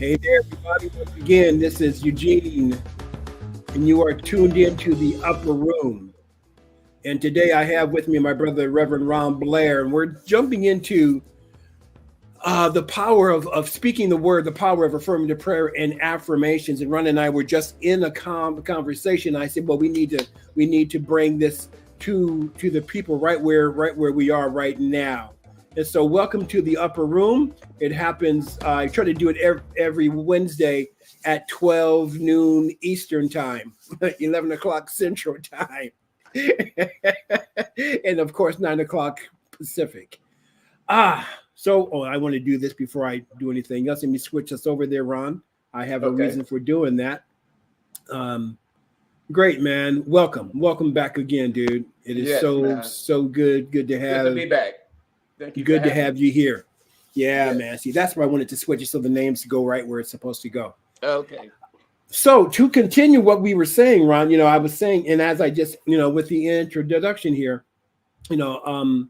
Hey there, everybody. Once again, this is Eugene, and you are tuned into the Upper Room. And today I have with me my brother, Reverend Ron Blair, and we're jumping into the power of speaking the word, the power of affirmative prayer and affirmations. And Ron and I were just in a conversation. I said, well, we need to bring this to the people right where we are right now. And so, welcome to the Upper Room. It happens. I try to do it every Wednesday at 12 noon Eastern time, 11 o'clock Central time, and of course 9 o'clock Pacific. I want to do this before I do anything else. Let me switch us over there, Ron. I have a Okay. reason for doing that. Um, Great, man. Welcome back again, dude. It is Yes, so man. so good to Good to have be back. Thank you for good to having have me. you here. Yeah, Yes. man. See, that's why I wanted to switch it so the names go right where it's supposed to go. Okay. So to continue what we were saying, Ron, I was saying, and as I just, with the introduction here, you know, um,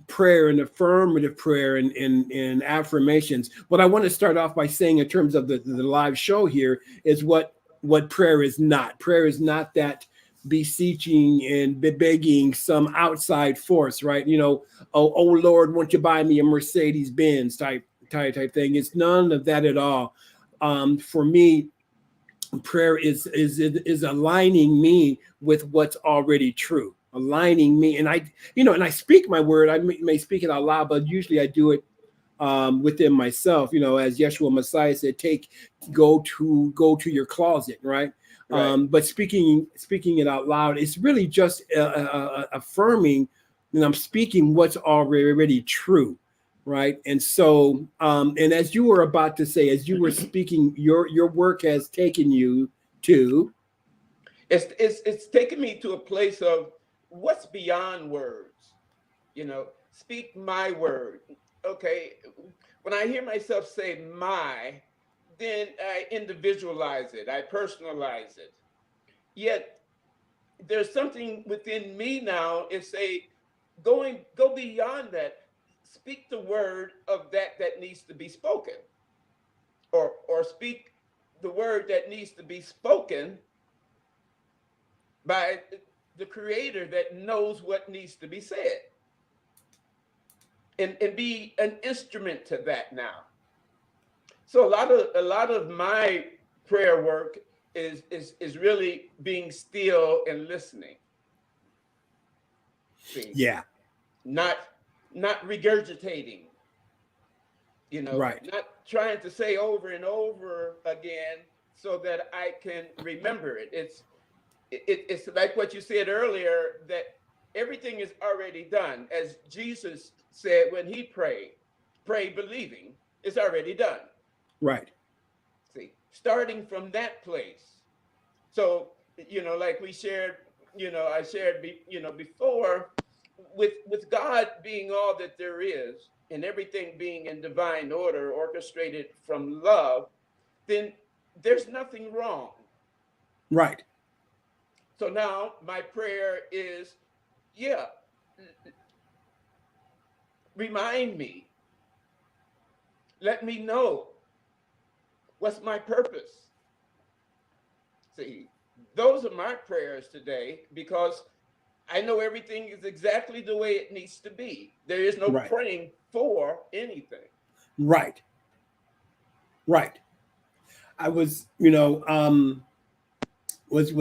prayer and affirmative prayer and affirmations. What I want to start off by saying in terms of the live show here is what prayer is not. Prayer is not that beseeching and begging some outside force, right? Oh Lord, won't you buy me a Mercedes Benz type thing. It's none of that at all. For me, prayer is aligning me with what's already true, aligning me. And I speak my word. I may speak it out loud, but usually I do it within myself. As Yeshua Messiah said, go to your closet, right? Right. But speaking it out loud, it's really just affirming, and I'm speaking what's already true, right? And so, and as you were about to say, as you were speaking, your work has taken you to. It's taken me to a place of what's beyond words. Speak my word. Okay. When I hear myself say my, then I individualize it. I personalize it. Yet there's something within me now. It's a go beyond that. Speak the word of that needs to be spoken, or speak the word that needs to be spoken by the creator that knows what needs to be said, and be an instrument to that now. So a lot of my prayer work is really being still and listening. See, Yeah, not not regurgitating, right. not trying to say over and over again so that I can remember it. It's like what you said earlier, that everything is already done. As Jesus said when he prayed, pray believing, it's already done. Right. See, starting from that place. So, like we shared, I shared, before, with God being all that there is and everything being in divine order, orchestrated from love, then there's nothing wrong. Right. So now my prayer is, yeah, remind me, let me know what's my purpose. See, those are my prayers today, because I know everything is exactly the way it needs to be. There is no Right. praying for anything. Right. Right. I was, was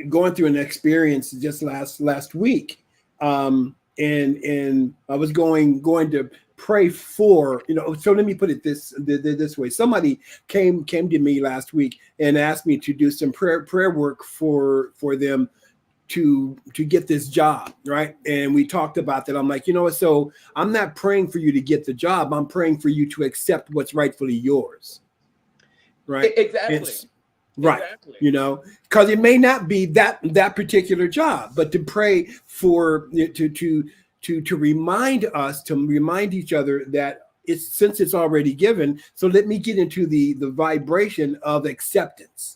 going through an experience just last week, and I was going to pray for. So let me put it this way. Somebody came to me last week and asked me to do some prayer work for them to get this job, right? And we talked about that. I'm like, so I'm not praying for you to get the job. I'm praying for you to accept what's rightfully yours, right? Exactly. It's right, Exactly. because it may not be that particular job, but to pray for to remind us, to remind each other that it's, since it's already given. So let me get into the vibration of acceptance.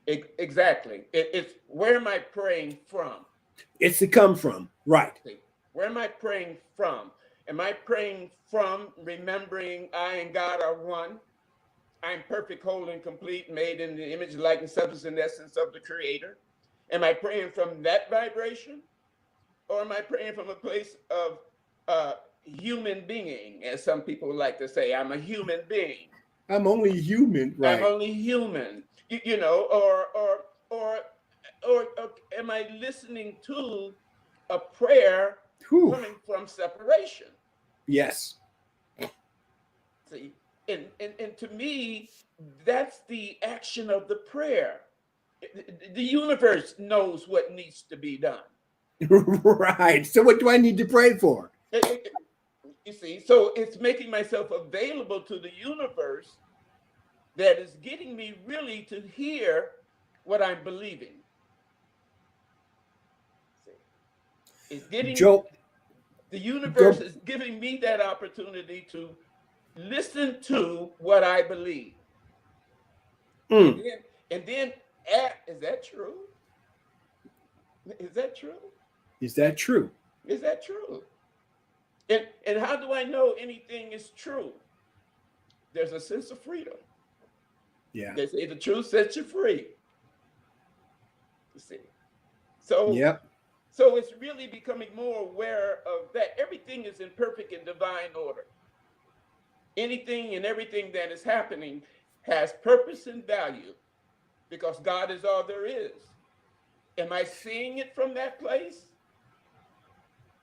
Exactly. It's where am I praying from? It's to come from, right. See, where am I praying from? Am I praying from remembering I and God are one? I am perfect, whole, and complete, made in the image, likeness, substance, and essence of the Creator? Am I praying from that vibration? Or am I praying from a place of human being, as some people like to say? I'm a human being. I'm only human, right? I'm only human. You know, or am I listening to a prayer Whew. coming from separation? Yes. See, and to me, that's the action of the prayer. The universe knows what needs to be done. Right. So what do I need to pray for? You see, so it's making myself available to the universe that is getting me really to hear what I'm believing. See, it's getting Joe, the universe is giving me that opportunity to listen to what I believe. And then is that true? Is that true? Is that true? Is that true? And how do I know anything is true? There's a sense of freedom. Yeah. They say the truth sets you free. You see. So yep. So it's really becoming more aware of that. Everything is in perfect and divine order. Anything and everything that is happening has purpose and value because God is all there is. Am I seeing it from that place?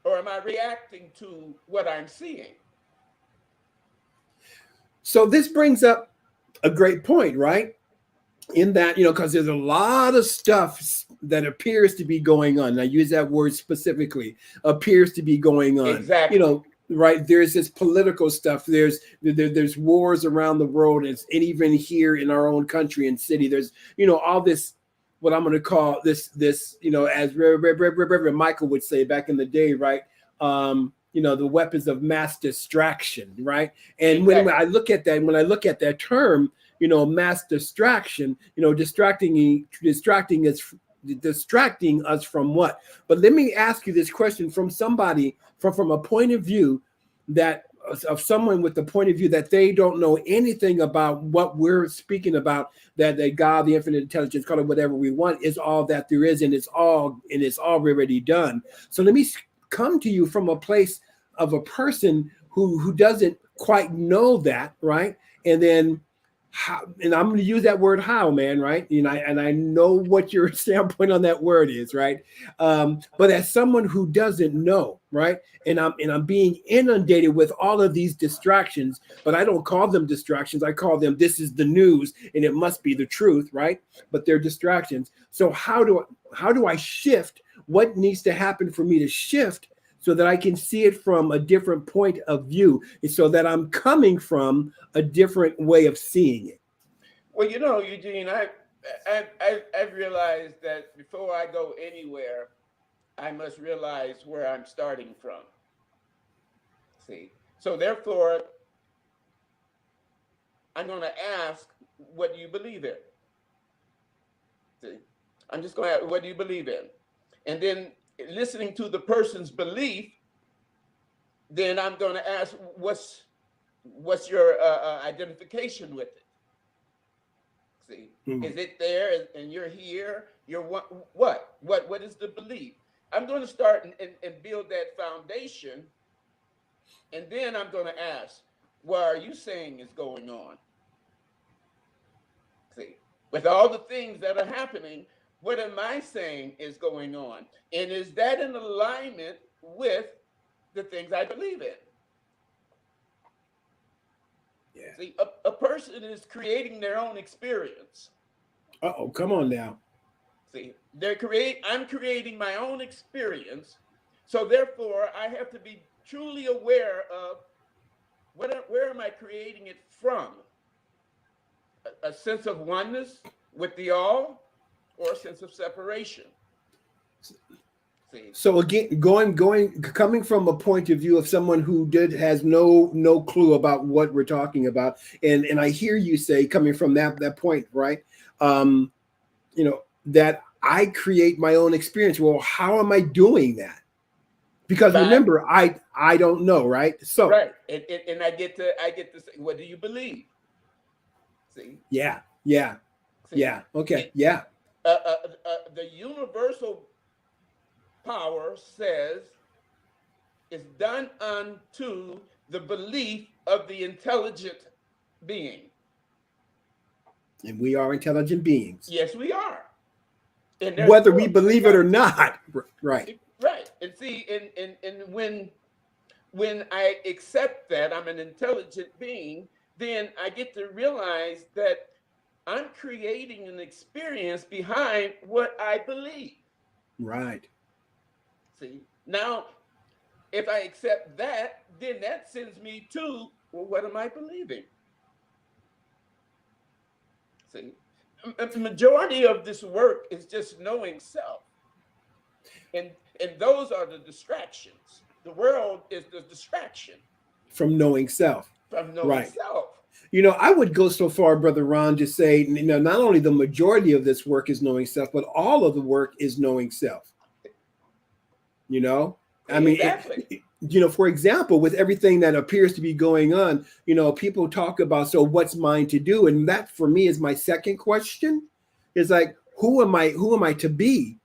Or am I reacting to what I'm seeing? So this brings up a great point, right? In that, because there's a lot of stuff that appears to be going on. And I use that word specifically, appears to be going on. Exactly. Right? There's this political stuff. There's wars around the world, and even here in our own country and city. There's all this, what I'm going to call this as Reverend Michael would say back in the day, right? The weapons of mass distraction, right? And exactly. when I look at that term, mass distraction, distracting us from what? But let me ask you this question from somebody from a point of view that of someone with the point of view that they don't know anything about what we're speaking about, that God, the infinite intelligence, call it whatever we want, is all that there is, and it's already done. So let me come to you from a place of a person who doesn't quite know that, right? And then how, and I'm going to use that word how, man, right? And I know what your standpoint on that word is, right? But as someone who doesn't know, right? And I'm being inundated with all of these distractions, but I don't call them distractions. I call them, this is the news and it must be the truth, right? But they're distractions. So how do I shift? What needs to happen for me to shift so that I can see it from a different point of view, so that I'm coming from a different way of seeing it? Well, Eugene, I've realized that before I go anywhere, I must realize where I'm starting from. See, so therefore, I'm going to ask, what do you believe in? See, I'm just going to ask, what do you believe in? And then listening to the person's belief, then I'm going to ask, what's your identification with it? See, is it there and you're here? You're what is the belief? I'm going to start and build that foundation, and then I'm going to ask, what are you saying is going on? See, with all the things that are happening, what am I saying is going on? And is that in alignment with the things I believe in? Yeah. See, a person is creating their own experience. Uh-oh, come on now. See, I'm creating my own experience. So therefore, I have to be truly aware of where am I creating it from? A sense of oneness with the all, or a sense of separation? See. So again, coming from a point of view of someone who has no clue about what we're talking about, and I hear you say, coming from that point, right? That I create my own experience. Well, how am I doing that? Because By remember, I don't know, right? So right, and I get to say, what do you believe? See, yeah, yeah, see, yeah. Okay, it yeah, the universal power says it's done unto the belief of the intelligent being. and we are intelligent beings, Yes, we are, and there's whether we more believe it or besides. not. Right, Right, and see, and when I accept that I'm an intelligent being, then I get to realize that I'm creating an experience behind what I believe. right. See, now if I accept that, then that sends me to, well, what am I believing? See, a majority of this work is just knowing self, and those are the distractions. The world is the distraction From knowing self. from knowing Right. self. I would go so far, Brother Ron, to say, not only the majority of this work is knowing self, but all of the work is knowing self. You know, I mean, Exactly. for example, with everything that appears to be going on, people talk about, so what's mine to do? And that for me is my second question is like, who am I to be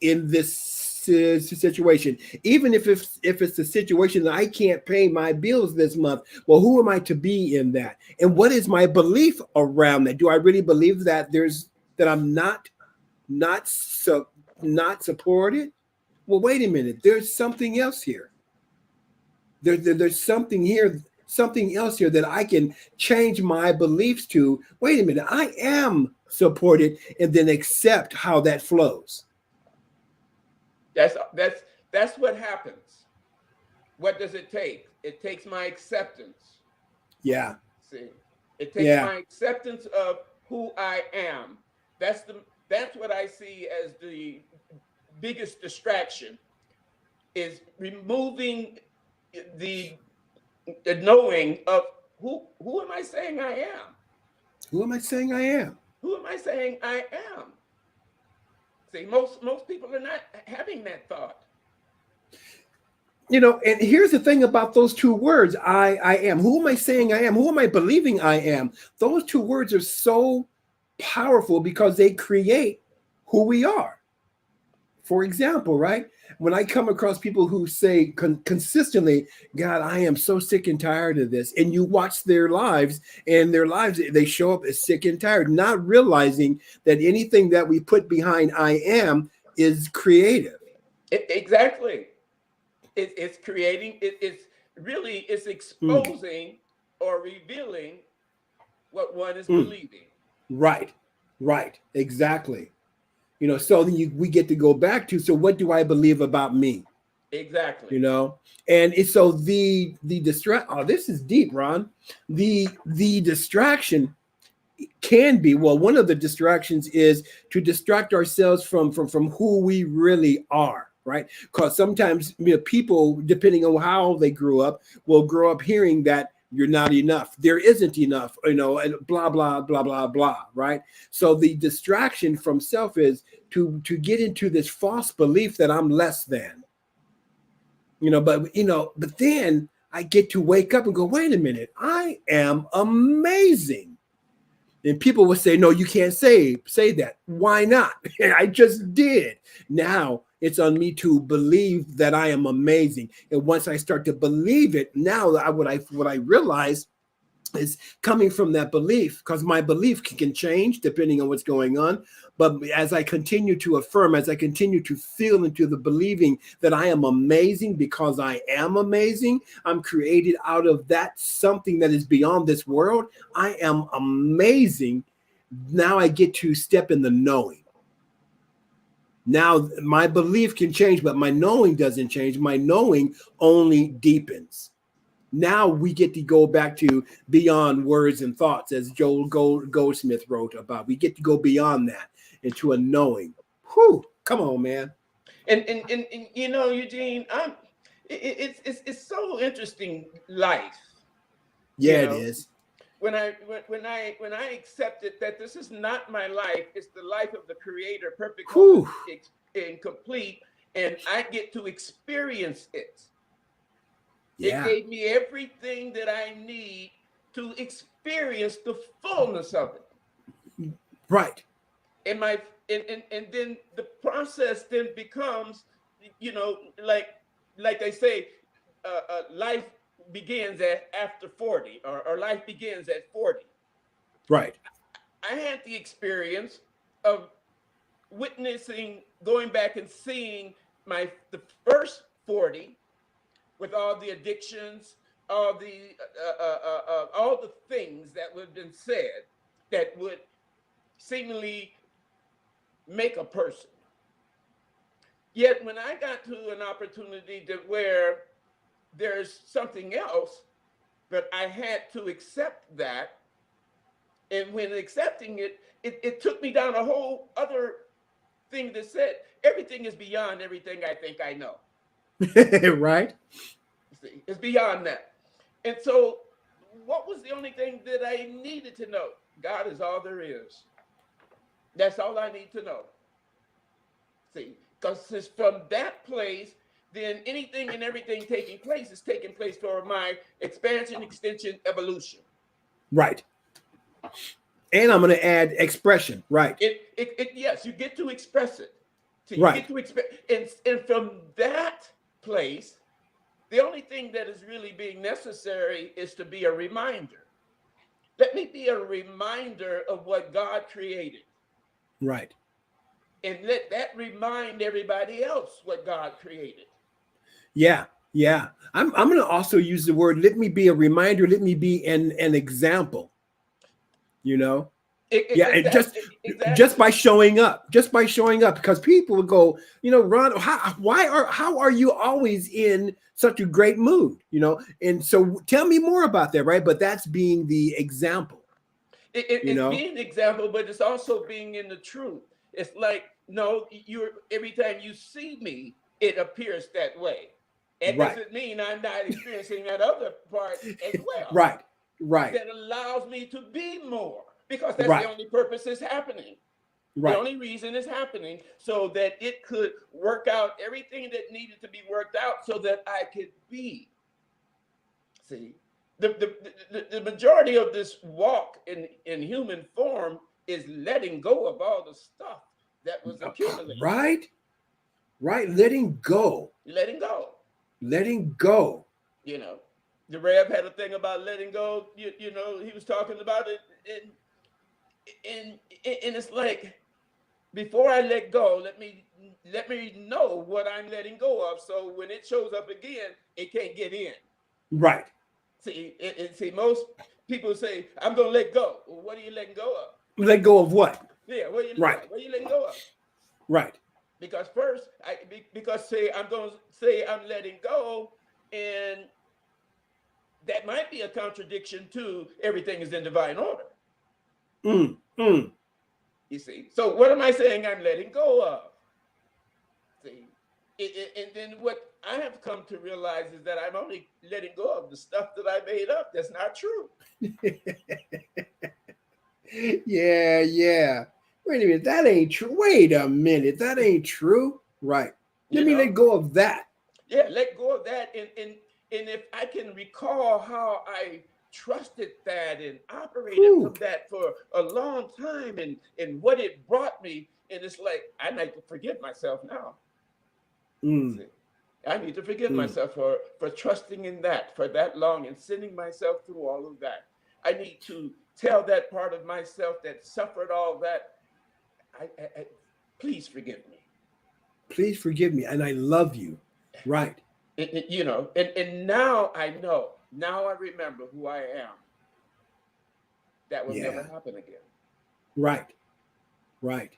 in this situation? Even if it's a situation that I can't pay my bills this month, well, who am I to be in that? And what is my belief around that? Do I really believe that I'm not so not supported? Well, wait a minute. There's something else here. There's something else here that I can change my beliefs to. Wait a minute. I am supported, and then accept how that flows. That's what happens. What does it take? It takes my acceptance. Yeah. See, it takes Yeah. my acceptance of who I am. That's what I see as the biggest distraction, is removing the the knowing of who am I saying I am? Who am I saying I am? Who am I saying I am? See, most people are not having that thought. And here's the thing about those two words, I am. Who am I saying I am? Who am I believing I am? Those two words are so powerful because they create who we are. For example, right? When I come across people who say consistently, God, I am so sick and tired of this. And you watch their lives, and their lives, they show up as sick and tired, not realizing that anything that we put behind I am is creative. Exactly. It's creating, it's Mm, exposing or revealing what one is mm. believing. Right, right, exactly. So then we get to go back to, so what do I believe about me? Exactly. you know and it's so the distract oh, this is deep, Ron. The distraction can be, well, one of the distractions is to distract ourselves from who we really are, right? Because sometimes, people, depending on how they grew up, will grow up hearing that you're not enough, there isn't enough, and blah blah blah blah blah, right? So the distraction from self is to get into this false belief that I'm less than, but then I get to wake up and go, wait a minute, I am amazing. And people will say, no, you can't say that. Why not? I just did. Now it's on me to believe that I am amazing. And once I start to believe it, now what I realize is coming from that belief, because my belief can change depending on what's going on. But as I continue to affirm, as I continue to feel into the believing that I am amazing because I am amazing, I'm created out of that something that is beyond this world. I am amazing. Now I get to step in the knowing. Now my belief can change, but my knowing doesn't change. My knowing only deepens. Now we get to go back to beyond words and thoughts, as Joel Goldsmith wrote about. We get to go beyond that into a knowing. Whew, come on, man. And Eugene, it's so interesting, life. you Yeah, it know is. when I accepted that this is not my life, it's the life of the Creator, perfect, Whew. wholeness, and complete. and I get to experience it. It Yeah. gave me everything that I need to experience the fullness of it. Right. And and then the process then becomes, like they say, life begins after 40, or life begins at 40. Right. I had the experience of witnessing, going back and seeing the first 40 with all the addictions, all the things that would have been said that would seemingly make a person. Yet when I got to an opportunity to where there's something else, but I had to accept that. And when accepting it, it took me down a whole other thing that said everything is beyond everything I think I know. Right. See, it's beyond that. And so what was the only thing that I needed to know? God is all there is. That's all I need to know. See, because it's from that place, then anything and everything taking place is taking place for my expansion, extension, evolution. Right. And I'm going to add expression. Right. Yes, you get to express it. So you Right. get to express, and from that place, the only thing that is really being necessary is to be a reminder. Let me be a reminder of what God created. Right. And let that remind everybody else what God created. Yeah. Yeah. I'm going to also use the word, let me be a reminder. Let me be an example, you know? Yeah, and just by showing up, because people would go, Ron, how are you always in such a great mood, And so tell me more about that, right? But that's being the example. It's being an example, but it's also being in the truth. It's like, no, every time you see me, it appears that way. It doesn't mean I'm not experiencing that other part as well. Right. Right. That allows me to be more. Because that's the only purpose it's happening. Right. The only reason it's happening, so that it could work out everything that needed to be worked out so that I could be. See, the majority of this walk in human form is letting go of all the stuff that was accumulated. Right. Right. Letting go. Letting go. Letting go. The Rev had a thing about letting go. He was talking about it and it's like, before I let go, let me know what I'm letting go of, so when it shows up again, it can't get in. Right. See, most people say, I'm gonna let go. Well, what are you letting go of? Let go of what? Yeah, what are you letting go of? Right. Because first, I'm gonna say I'm letting go, and that might be a contradiction to everything is in divine order. You see, so what am I saying I'm letting go of? See, and then what I have come to realize is that I'm only letting go of the stuff that I made up that's not true. Yeah. Wait a minute, that ain't true. Wait a minute, that ain't true. Right. Let me let go of that. Yeah, let go of that. And if I can recall how I trusted that and operated from that for a long time, and what it brought me, and it's like, I need to forgive myself now. I need to forgive myself for trusting in that for that long and sending myself through all of that. I need to tell that part of myself that suffered all that, I please forgive me. Please forgive me, and I love you. Right. And now I know. Now I remember who I am. That will never happen again. Right. Right.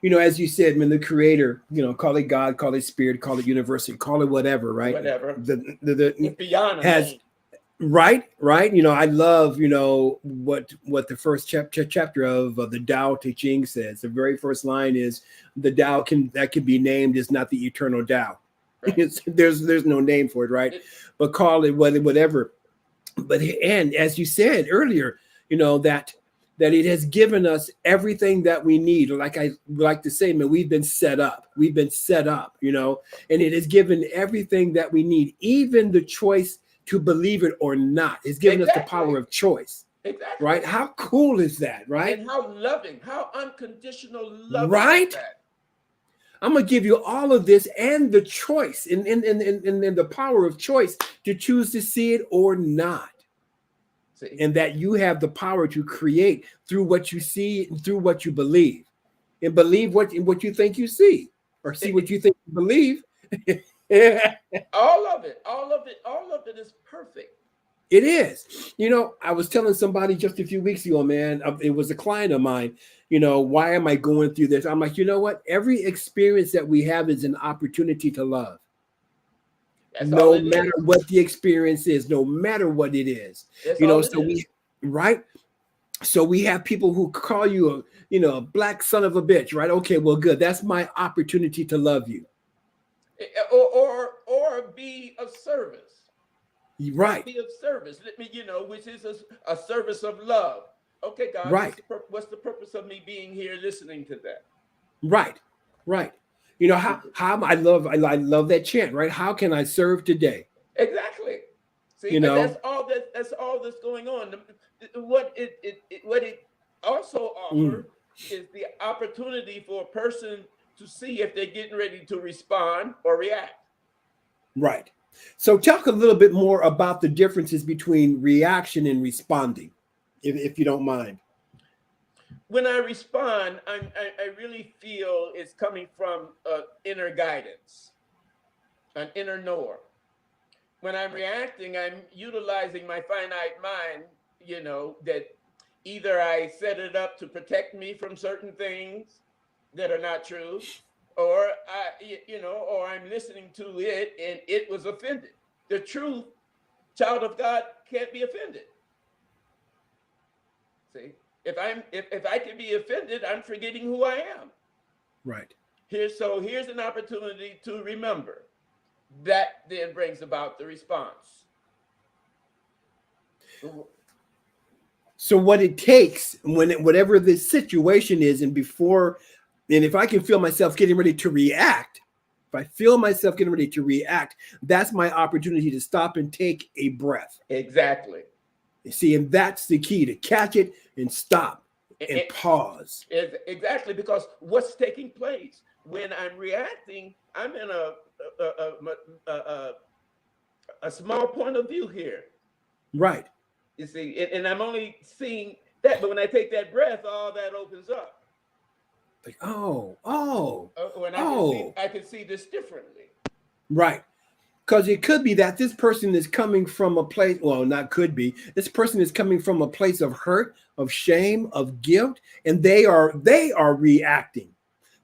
As you said, when the Creator, call it God, call it Spirit, call it universe, call it whatever, right? Whatever. The beyond has right. I love, what the first chapter of the Tao Te Ching says. The very first line is, the Tao that can be named is not the eternal Tao. Right. There's no name for it, right? But call it whatever. But and as you said earlier, that that it has given us everything that we need. Like I like to say, man, we've been set up. We've been set up, and it has given everything that we need, even the choice to believe it or not. It's given us the power of choice. Exactly. Right? How cool is that, right? And how loving, how unconditional loving right? is that? I'm going to give you all of this and the choice and the power of choice to choose to see it or not. See? And that you have the power to create through what you see and through what you believe. And believe what you think you see, or see what you think you believe. All of it is perfect. It is. I was telling somebody just a few weeks ago, man, it was a client of mine, why am I going through this? I'm like, you know what? Every experience that we have is an opportunity to love. That's no matter what the experience is, no matter what it is. So we have people who call you a black son of a bitch, right? Okay, well, good. That's my opportunity to love you. Or be of service. Right. Be of service. Let me, which is a service of love. Okay, God. Right. What's the purpose of me being here listening to that? Right. How I love that chant, right? How can I serve today? Exactly. See, that's all that's going on. What it also offers is the opportunity for a person to see if they're getting ready to respond or react. Right. So talk a little bit more about the differences between reaction and responding, if you don't mind. When I respond, I really feel it's coming from inner guidance, an inner knower. When I'm reacting, I'm utilizing my finite mind, that either I set it up to protect me from certain things that are not true, or or I'm listening to it and it was offended. The truth, child of God, can't be offended. See? If I can be offended, I'm forgetting who I am. Right. Here's an opportunity to remember. That then brings about the response. So what it takes whatever the situation is, and if I can feel myself getting ready to react, that's my opportunity to stop and take a breath. Exactly. You see, and that's the key, to catch it and stop and pause. Exactly, because what's taking place when I'm reacting, I'm in a small point of view here. Right. You see, and I'm only seeing that, but when I take that breath, all that opens up. Like, I can see this differently. Right. Because it could be that this person is coming from a place, well, not could be, this person is coming from a place of hurt, of shame, of guilt, and they are reacting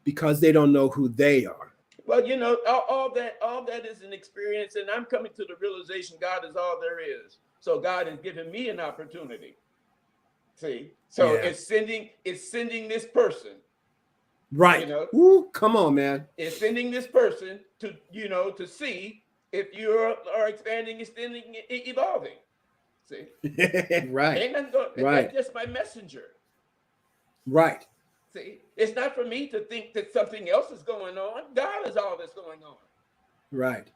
because they don't know who they are. Well, all that is an experience, and I'm coming to the realization God is all there is. So God has given me an opportunity. See, so it's sending this person. Right. Ooh, come on, man. It's sending this person to to see if you are expanding, extending, evolving. See? Right. Ain't nothing going. Right. That's just my messenger. Right. See, it's not for me to think that something else is going on. God is all that's going on. Right.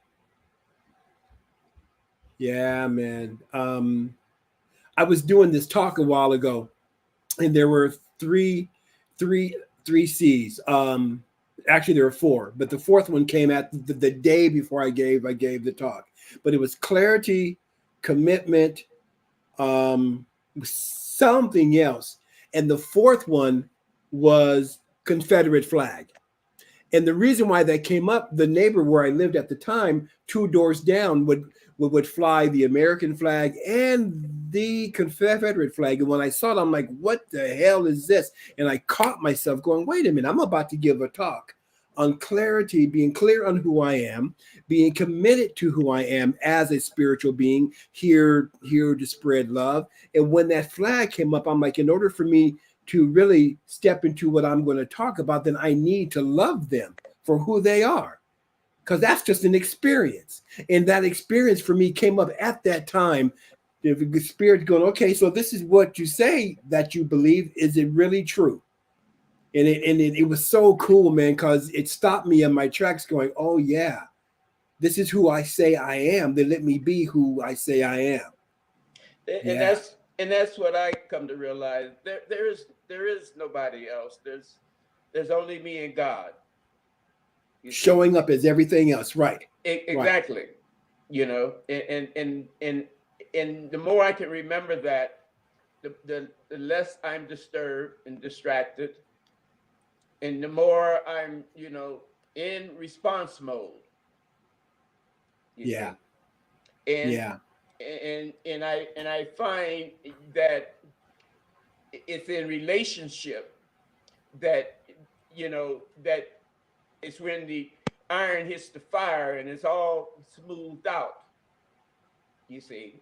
Yeah, man. I was doing this talk a while ago, and there were three C's. Actually, there were four, but the fourth one came at the day before I gave the talk. But it was clarity, commitment, something else, and the fourth one was Confederate flag. And the reason why that came up, the neighbor where I lived at the time, 2 doors down, would fly the American flag and the Confederate flag. And when I saw it, I'm like, what the hell is this? And I caught myself going, wait a minute, I'm about to give a talk on clarity, being clear on who I am, being committed to who I am as a spiritual being, here to spread love. And when that flag came up, I'm like, in order for me to really step into what I'm going to talk about, then I need to love them for who they are, because that's just an experience. And that experience for me came up at that time The spirit going, okay, so this is what you say that you believe. Is it really true? And it was so cool, man, because it stopped me in my tracks going, oh, yeah, this is who I say I am. They let me be who I say I am. And Yeah. that's what I come to realize. There is nobody else. There's only me and God. You see? Showing up as everything else. Right. Right. Exactly. You know, and the more I can remember that, the less I'm disturbed and distracted, and the more I'm, in response mode. You Yeah. see, and Yeah. and I find that it's in relationship that that it's when the iron hits the fire and it's all smoothed out. You see,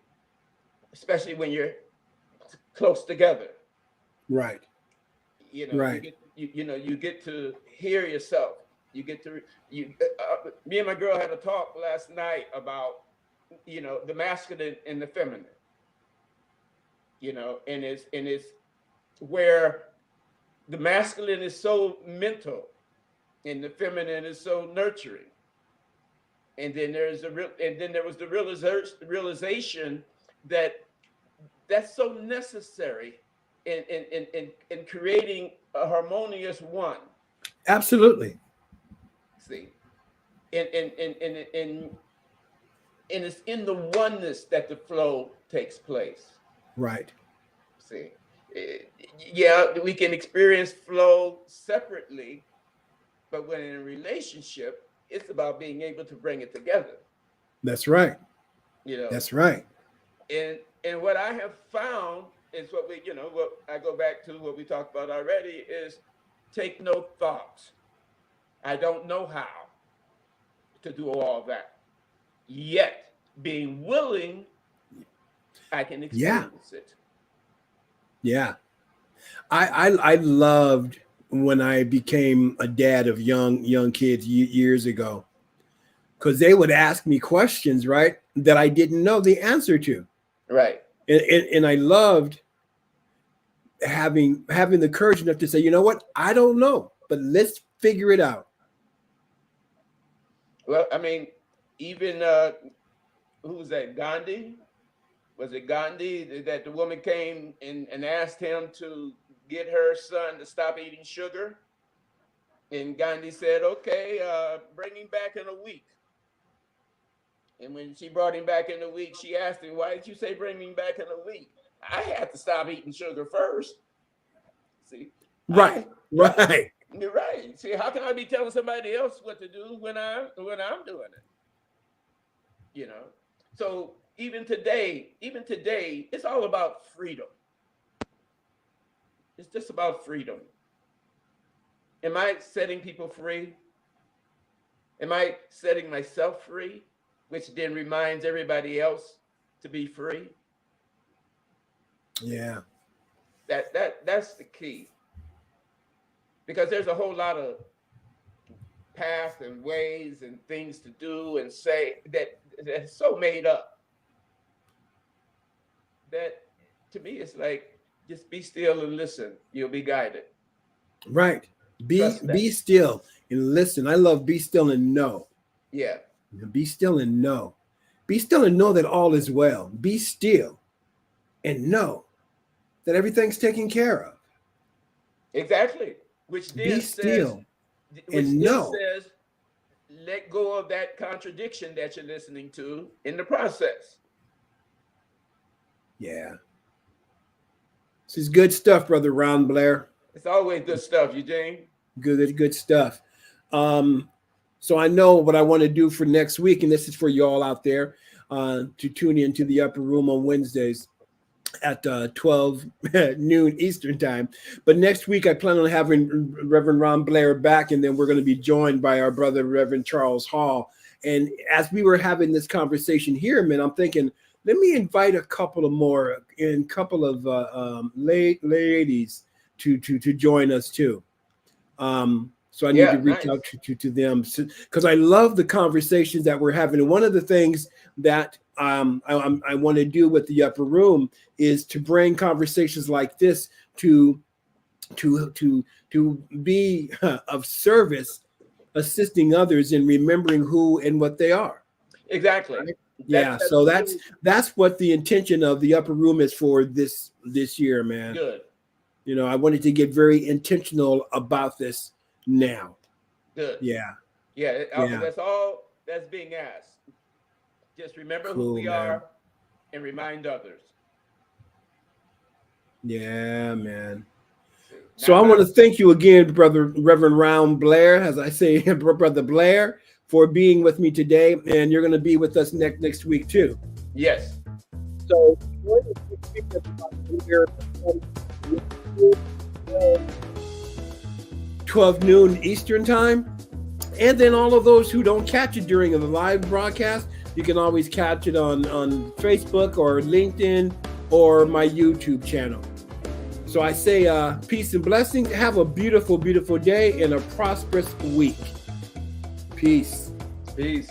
especially when you're close together. Right. You Right. you get to hear yourself. You get to you. Me and my girl had a talk last night about the masculine and the feminine. And it's where the masculine is so mental and the feminine is so nurturing. And then there was the realization that that's so necessary in creating a harmonious one. Absolutely. See, and it's in the oneness that the flow takes place. Right. See, Eh, yeah, we can experience flow separately, but when in a relationship, it's about being able to bring it together. That's right. You know, That's right. and what I have found is what I go back to what we talked about already is take no thought. I don't know how to do all that. Yet, being willing, I can Yeah. experience it. Yeah. I loved when I became a dad of young kids years ago, because they would ask me questions, right, that I didn't know the answer to. Right. And I loved having the courage enough to say, you know what, I don't know, but let's figure it out. Well, I mean, even who was that? Gandhi? Was it Gandhi that the woman came and asked him to get her son to stop eating sugar? And Gandhi said, "Okay, bring him back in a week." And when she brought him back in a week, she asked him, "Why did you say bring me back in a week? I had to stop eating sugar first." See, Right. right. Right. You're right. See, how can I be telling somebody else what to do when I'm doing it? You know. So even today, it's all about freedom. It's just about freedom. Am I setting people free? Am I setting myself free, which then reminds everybody else to be free? Yeah. That's the key. Because there's a whole lot of paths and ways and things to do and say that's so made up that to me it's like just be still and listen. You'll be guided. Right. be Trust that. be still and listen. I love be still and know. Yeah, Be still and know. Be still and know that all is well. Be still and know that everything's taken care of. exactly. Which Be then says, still which and then know. says, let go of that contradiction that you're listening to in the process. Yeah. This is good stuff, Brother Ron Blair. It's always good stuff, Eugene. Good stuff. Um, so I know what I want to do for next week, and this is for you all out there to tune into the Upper Room on Wednesdays at 12 noon Eastern time. But next week, I plan on having Reverend Ron Blair back, and then we're going to be joined by our brother, Reverend Charles Hall. And as we were having this conversation here, man, I'm thinking, let me invite a couple of more and couple of ladies to join us too. So I need to Yeah, reach nice. out to them because I love the conversations that we're having. And one of the things that I want to do with the upper room is to bring conversations like this to be of service, assisting others in remembering who and what they are. Exactly. Right? That's Yeah. So really that's what the intention of the upper room is for this year, man. good. You know, I wanted to get very intentional about this now. Good. Yeah. Yeah, Yeah. that's all that's being asked. Just remember who Cool, we man. are and remind others. Yeah, man. So So I want to thank you again, brother Reverend Round Blair, as I say, brother Blair, for being with me today, and you're going to be with us next week too. yes. So join us next week, everybody. We're 12 noon Eastern time, and then all of those who don't catch it during the live broadcast, you can always catch it on Facebook or LinkedIn or my YouTube channel. So I say peace and blessings. Have a beautiful, beautiful day and a prosperous week. Peace. Peace.